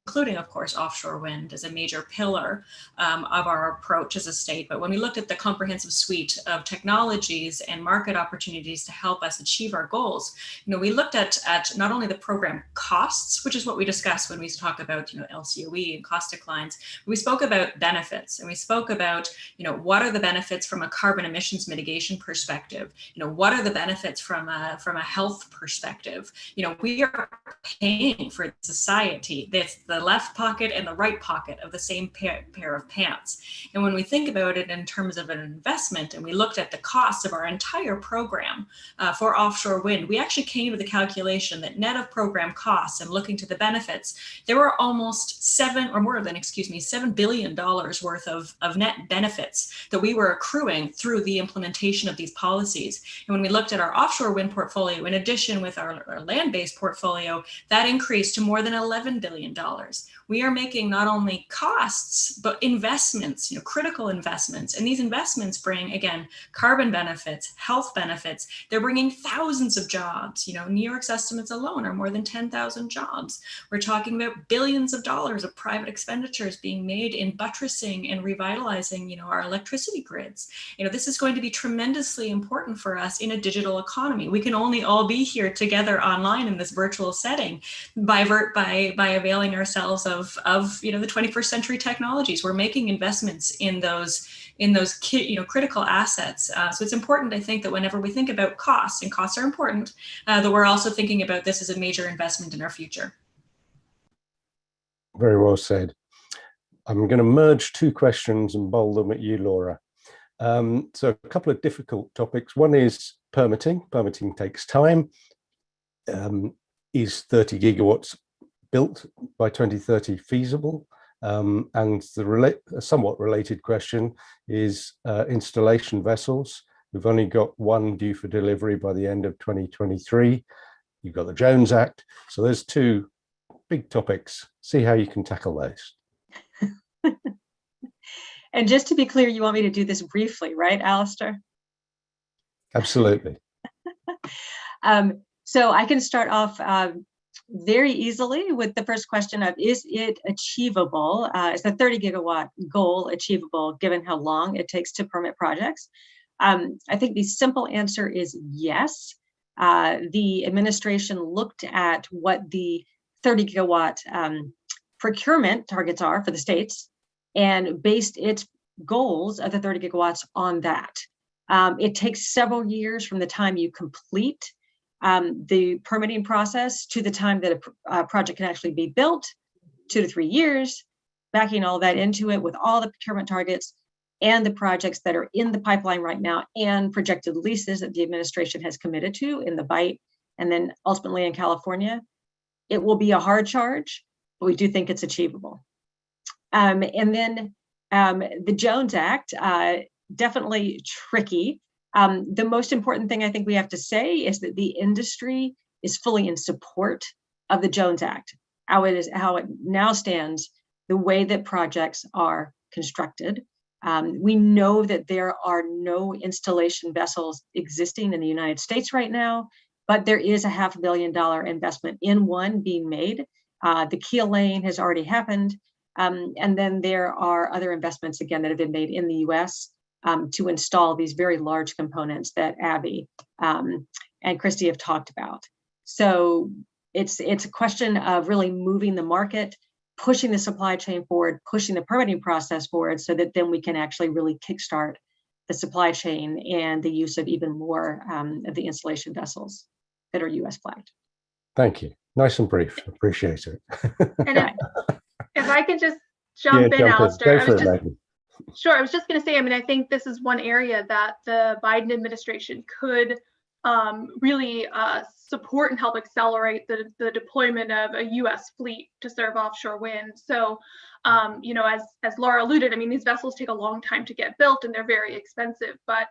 including, of course, offshore wind as a major pillar of our approach as a state. But when we looked at the comprehensive suite of technologies and market opportunities to help us achieve our goals, we looked at not only the program costs, which is what we discuss when we talk about, LCOE and cost declines. We spoke about benefits, and we spoke about, what are the benefits from a carbon emissions mitigation perspective? What are the benefits from a health perspective? We are paying for society. That's the left pocket and the right pocket of the same pair of pants. And when we think about it in terms of an investment, and we looked at the cost of our entire program for offshore wind, we actually came to the calculation that net of program costs and looking to the benefits, there were almost $7 billion worth of net benefits that we were accruing through the implementation of these policies. And when we looked at our offshore wind portfolio, in addition with our land-based portfolio, that increased to more than $11 billion. We are making not only costs, but investments, critical investments. And these investments bring, again, carbon benefits, health benefits. They're bringing thousands of jobs. New York's estimates alone are more than 10,000 jobs. We're talking about billions of dollars of private expenditures being made in buttressing and revitalizing, our electricity grids. This is going to be tremendously important for us in a digital economy. We can only all be here together online in this virtual setting by availing ourselves of the 21st century technologies. We're making investments in those critical assets. So it's important, I think, that whenever we think about costs, and costs are important, that we're also thinking about this as a major investment in our future. Very well said. I'm going to merge two questions and bowl them at you, Laura. So a couple of difficult topics. One is permitting. Permitting takes time. Is 30 gigawatts built by 2030 feasible? And the somewhat related question is installation vessels. We've only got one due for delivery by the end of 2023. You've got the Jones Act. So there's two big topics. See how you can tackle those. And just to be clear, you want me to do this briefly, right, Alistair? Absolutely. So I can start off very easily with the first question of, is it achievable? Is the 30 gigawatt goal achievable given how long it takes to permit projects? I think the simple answer is yes. The administration looked at what the 30 gigawatt procurement targets are for the states and based its goals of the 30 gigawatts on that. It takes several years from the time you complete the permitting process to the time that a project can actually be built, 2 to 3 years, backing all that into it with all the procurement targets and the projects that are in the pipeline right now and projected leases that the administration has committed to in the Bight and then ultimately in California. It will be a hard charge, but we do think it's achievable. And then the Jones Act, definitely tricky. The most important thing I think we have to say is that the industry is fully in support of the Jones Act. How it now stands, the way that projects are constructed. We know that there are no installation vessels existing in the United States right now, but there is a $500 million investment in one being made. The keel laying has already happened. And then there are other investments, again, that have been made in the US to install these very large components that Abby and Christy have talked about. So it's a question of really moving the market, pushing the supply chain forward, pushing the permitting process forward so that then we can actually really kickstart the supply chain and the use of even more of the installation vessels that are US flagged. Thank you. Nice and brief. Appreciate it. And if I could just jump in, Alistair. Sure. I was just going to say, I think this is one area that the Biden administration could really support and help accelerate the deployment of a U.S. fleet to serve offshore wind. So, as Laura alluded, these vessels take a long time to get built and they're very expensive, but,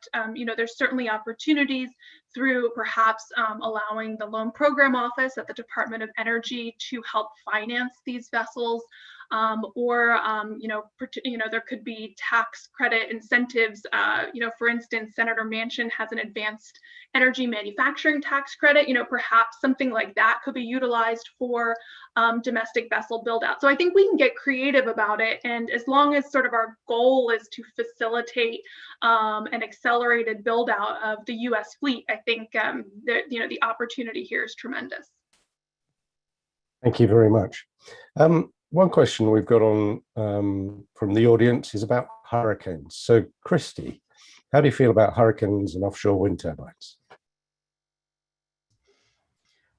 there's certainly opportunities through perhaps allowing the Loan Program Office at the Department of Energy to help finance these vessels. there could be tax credit incentives. For instance, Senator Manchin has an advanced energy manufacturing tax credit. Perhaps something like that could be utilized for domestic vessel build out. So I think we can get creative about it. And as long as sort of our goal is to facilitate an accelerated build out of the US fleet, I think the opportunity here is tremendous. Thank you very much. One question we've got on from the audience is about hurricanes. So Christy, how do you feel about hurricanes and offshore wind turbines?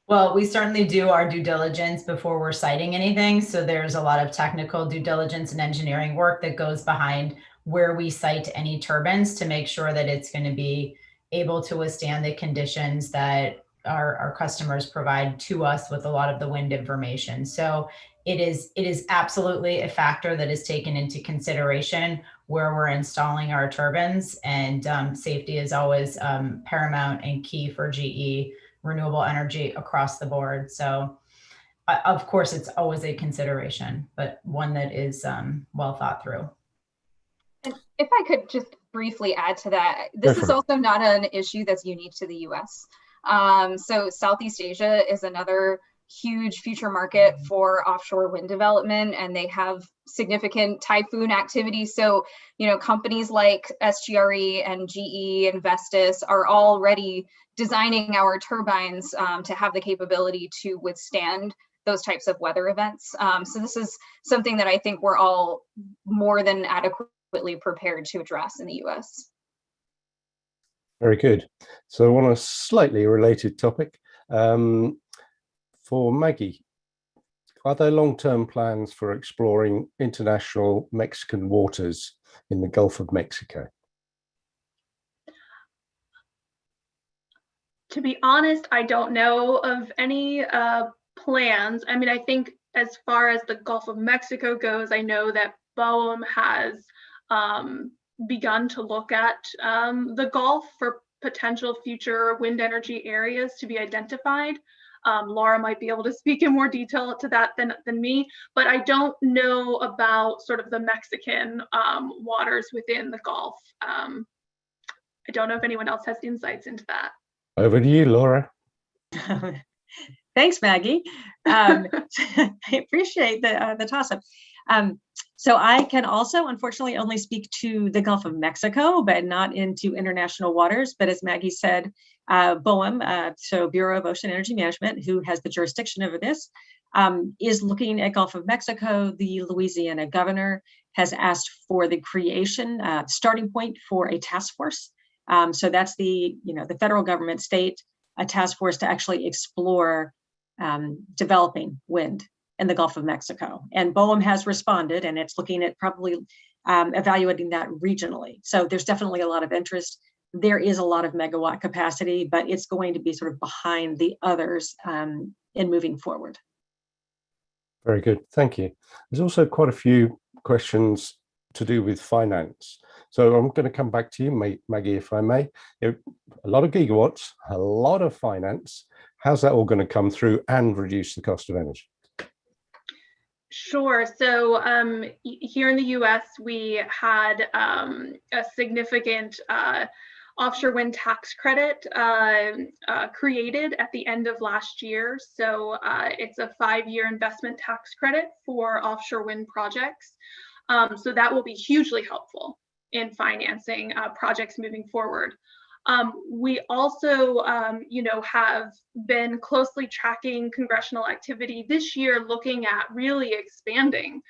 Well, we certainly do our due diligence before we're siting anything. So there's a lot of technical due diligence and engineering work that goes behind where we site any turbines to make sure that it's going to be able to withstand the conditions that our customers provide to us with a lot of the wind information. So it is absolutely a factor that is taken into consideration where we're installing our turbines, and safety is always paramount and key for GE renewable energy across the board. So of course it's always a consideration, but one that is well thought through. And if I could just briefly add to that, this is also not an issue that's unique to the US. So Southeast Asia is another huge future market for offshore wind development, and they have significant typhoon activity. So, companies like SGRE and GE and Vestas are already designing our turbines to have the capability to withstand those types of weather events. So this is something that I think we're all more than adequately prepared to address in the US. Very good. So on a slightly related topic, for Maggie, are there long-term plans for exploring international Mexican waters in the Gulf of Mexico? To be honest, I don't know of any plans. I mean, I think as far as the Gulf of Mexico goes, I know that BOEM has begun to look at the Gulf for potential future wind energy areas to be identified. Laura might be able to speak in more detail to that than me, but I don't know about sort of the Mexican waters within the Gulf. I don't know if anyone else has insights into that. Over to you, Laura. Thanks, Maggie. I appreciate the toss-up. So I can also, unfortunately, only speak to the Gulf of Mexico, but not into international waters. But as Maggie said, BOEM, so Bureau of Ocean Energy Management, who has the jurisdiction over this, is looking at Gulf of Mexico. The Louisiana governor has asked for the creation, starting point for a task force. So that's the federal government state, a task force to actually explore developing wind in the Gulf of Mexico. And BOEM has responded, and it's looking at probably evaluating that regionally. So there's definitely a lot of interest. There is a lot of megawatt capacity, but it's going to be sort of behind the others in moving forward. Very good, thank you. There's also quite a few questions to do with finance. So I'm going to come back to you, Maggie, if I may. A lot of gigawatts, a lot of finance. How's that all going to come through and reduce the cost of energy? Sure. So here in the US, we had a significant offshore wind tax credit created at the end of last year. So it's a 5-year investment tax credit for offshore wind projects. So that will be hugely helpful in financing projects moving forward. We also, have been closely tracking congressional activity this year, looking at really expanding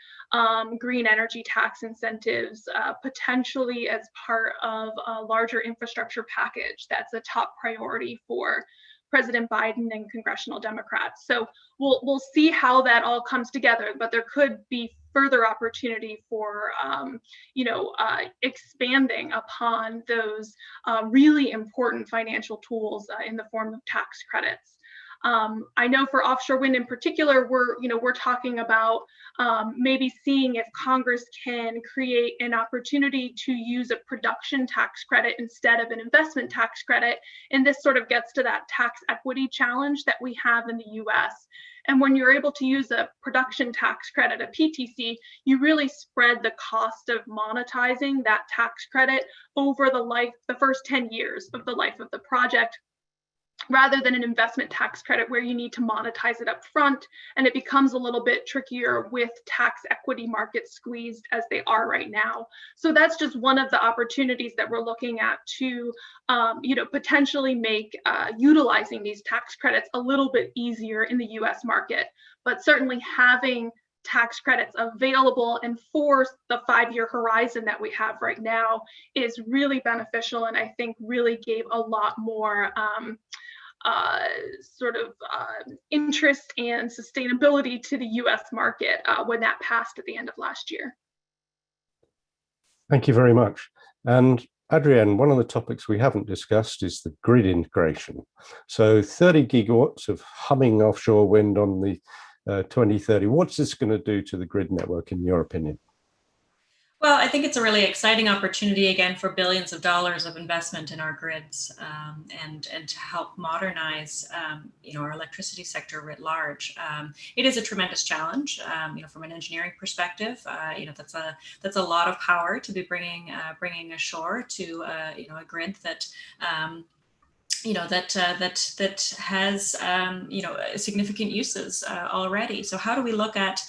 green energy tax incentives, potentially as part of a larger infrastructure package. That's a top priority for President Biden and congressional Democrats. So we'll see how that all comes together, but there could be further opportunity for expanding upon those really important financial tools in the form of tax credits. I know for offshore wind in particular, we're talking about maybe seeing if Congress can create an opportunity to use a production tax credit instead of an investment tax credit. And this sort of gets to that tax equity challenge that we have in the US. And when you're able to use a production tax credit, a PTC, you really spread the cost of monetizing that tax credit over the first 10 years of the life of the project, rather than an investment tax credit where you need to monetize it up front, and it becomes a little bit trickier with tax equity markets squeezed as they are right now. So that's just one of the opportunities that we're looking at to potentially make utilizing these tax credits a little bit easier in the US market. But certainly having tax credits available and for the 5-year horizon that we have right now is really beneficial, and I think really gave a lot more interest and sustainability to the US market when that passed at the end of last year. Thank you very much. And Adrienne, one of the topics we haven't discussed is the grid integration. So 30 gigawatts of humming offshore wind on the 2030. What's this going to do to the grid network, in your opinion? Well, I think it's a really exciting opportunity, again, for billions of dollars of investment in our grids and to help modernize, our electricity sector writ large. It is a tremendous challenge, from an engineering perspective. That's a lot of power to be bringing ashore to a grid that. That has significant uses already. So how do we look at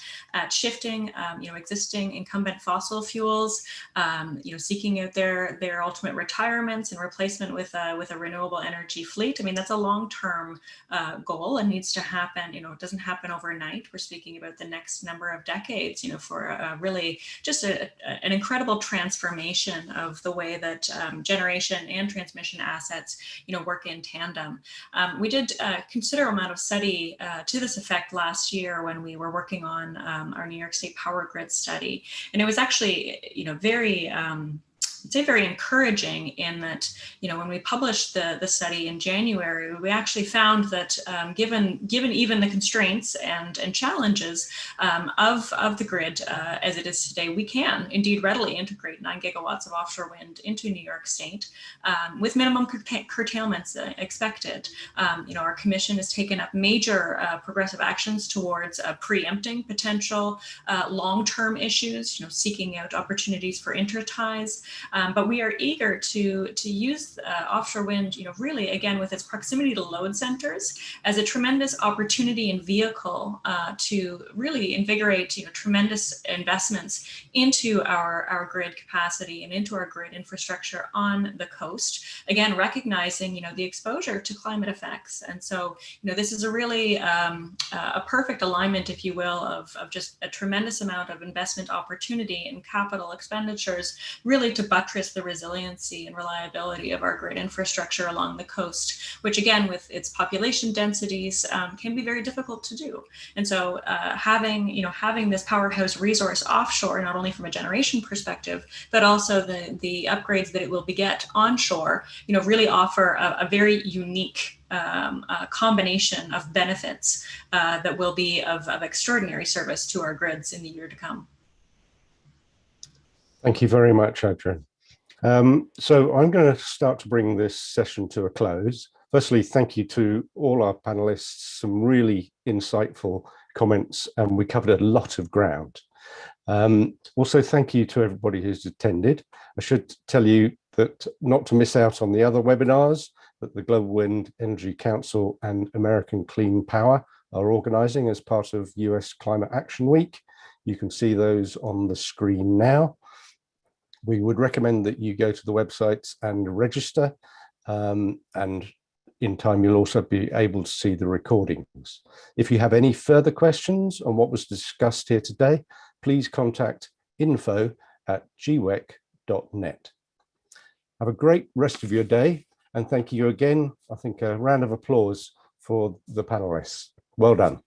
shifting existing incumbent fossil fuels, seeking out their ultimate retirements and replacement with a renewable energy fleet? I mean, that's a long-term goal and needs to happen. It doesn't happen overnight. We're speaking about the next number of decades. For really just an incredible transformation of the way that generation and transmission assets work in tandem. We did a considerable amount of study to this effect last year when we were working on our New York State power grid study. And it was actually, very encouraging in that, when we published the study in January, we actually found that given even the constraints and challenges of the grid as it is today, we can indeed readily integrate 9 gigawatts of offshore wind into New York State with minimum curtailments expected. Our commission has taken up major progressive actions towards preempting potential long-term issues, seeking out opportunities for interties. But we are eager to use offshore wind, really, again, with its proximity to load centers as a tremendous opportunity and vehicle to really invigorate, tremendous investments into our grid capacity and into our grid infrastructure on the coast. Again, recognizing, the exposure to climate effects. And so, this is a really a perfect alignment, if you will, of just a tremendous amount of investment opportunity and capital expenditures, really to buttress the resiliency and reliability of our grid infrastructure along the coast, which again, with its population densities, can be very difficult to do. And so having this powerhouse resource offshore, not only from a generation perspective, but also the upgrades that it will beget onshore, really offer a very unique combination of benefits that will be of extraordinary service to our grids in the year to come. Thank you very much, Adrienne. So I'm going to start to bring this session to a close. Firstly, thank you to all our panelists, some really insightful comments, and we covered a lot of ground. Also, thank you to everybody who's attended. I should tell you that not to miss out on the other webinars that the Global Wind Energy Council and American Clean Power are organizing as part of US Climate Action Week. You can see those on the screen now. We would recommend that you go to the websites and register, and in time you'll also be able to see the recordings. If you have any further questions on what was discussed here today, please contact info@gwec.net. Have a great rest of your day, and thank you again. I think a round of applause for the panelists. Well done.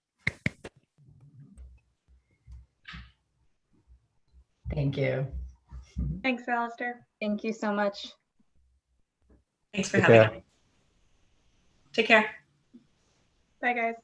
Thank you. Thanks, Alistair. Thank you so much. Thanks for having me. Take care. Bye, guys.